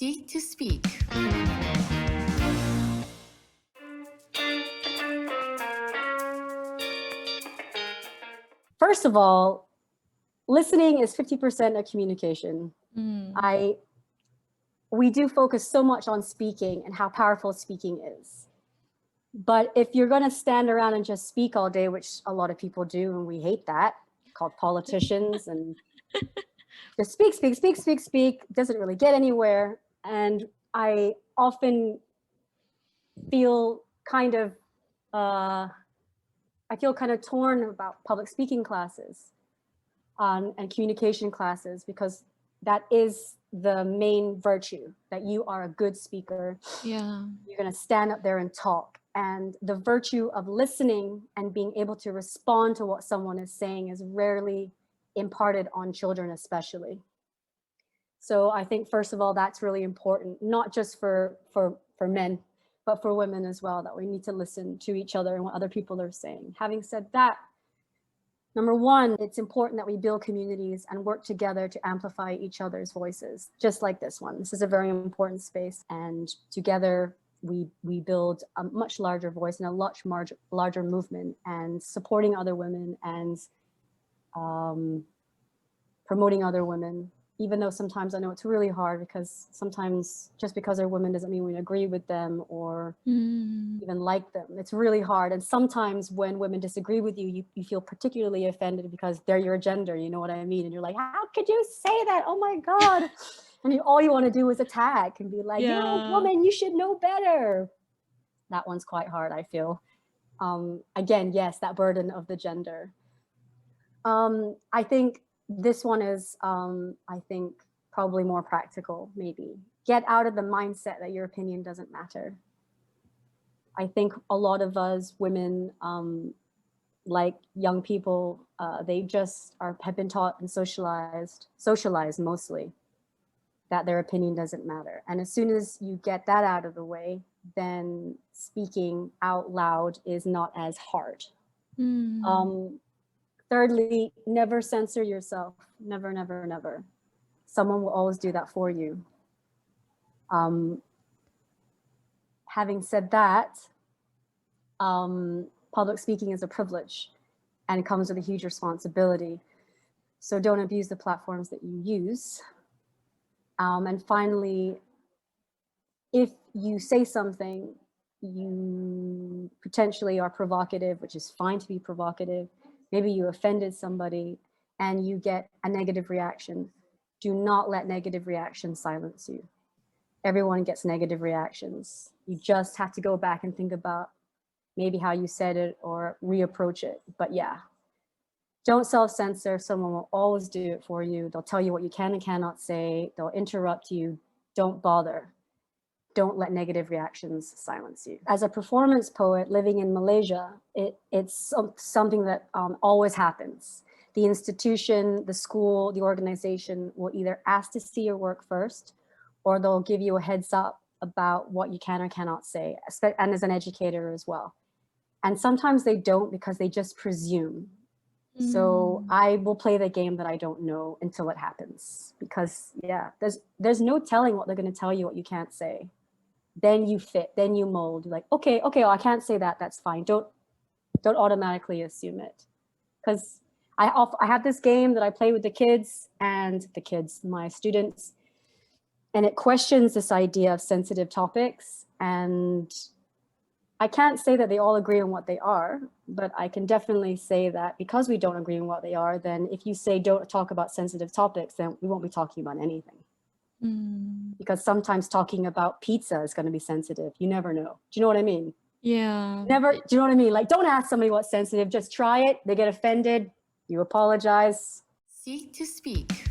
Seek to speak. First of all, listening is 50% of communication. We do focus so much on speaking and how powerful speaking is. But if you're going to stand around and just speak all day, which a lot of people do, and we hate that, called politicians, and just speak, doesn't really get anywhere. And I often feel kind of torn about public speaking classes and communication classes, because that is the main virtue, that you are a good speaker. Yeah. You're going to stand up there and talk. And the virtue of listening and being able to respond to what someone is saying is rarely imparted on children, especially. So I think, first of all, that's really important, not just for men, but for women as well, that we need to listen to each other and what other people are saying. Having said that, number one, it's important that we build communities and work together to amplify each other's voices, just like this one. This is a very important space, and together we build a much larger voice and a larger movement, and supporting other women and promoting other women, even though sometimes I know it's really hard, because sometimes just because they're women doesn't mean we agree with them or even like them. It's really hard. And sometimes when women disagree with you, you feel particularly offended because they're your gender, you know what I mean? And you're like, how could you say that? Oh my God. And all you want to do is attack and be like, You're a woman, you should know better. That one's quite hard, I feel. Again, yes, that burden of the gender. I think this one is, probably more practical, maybe. Get out of the mindset that your opinion doesn't matter. I think a lot of us women, like young people, they just have been taught and socialized mostly, that their opinion doesn't matter. And as soon as you get that out of the way, then speaking out loud is not as hard. Thirdly, never censor yourself. Never, never, never. Someone will always do that for you. Having said that, public speaking is a privilege and comes with a huge responsibility. So don't abuse the platforms that you use. And finally, if you say something, you potentially are provocative, which is fine to be provocative. Maybe you offended somebody and you get a negative reaction. Do not let negative reactions silence you. Everyone gets negative reactions. You just have to go back and think about maybe how you said it or reapproach it. But yeah, don't self-censor. Someone will always do it for you. They'll tell you what you can and cannot say. They'll interrupt you. Don't bother. Don't let negative reactions silence you. As a performance poet living in Malaysia, it's something that always happens. The institution, the school, the organization will either ask to see your work first, or they'll give you a heads up about what you can or cannot say, and as an educator as well. And sometimes they don't, because they just presume. So I will play the game that I don't know until it happens, because yeah, there's no telling what they're going to tell you, what you can't say. Then you fit, then you mold. You're like, okay, well, I can't say that. That's fine. Don't automatically assume it, because I have this game that I play with the kids, my students, and it questions this idea of sensitive topics. And I can't say that they all agree on what they are, but I can definitely say that because we don't agree on what they are, then if you say don't talk about sensitive topics, then we won't be talking about anything. Because sometimes talking about pizza is going to be sensitive. You never know. Do you know what I mean? Yeah. Do you know what I mean? Like, don't ask somebody what's sensitive. Just try it. They get offended. You apologize. Seek to speak.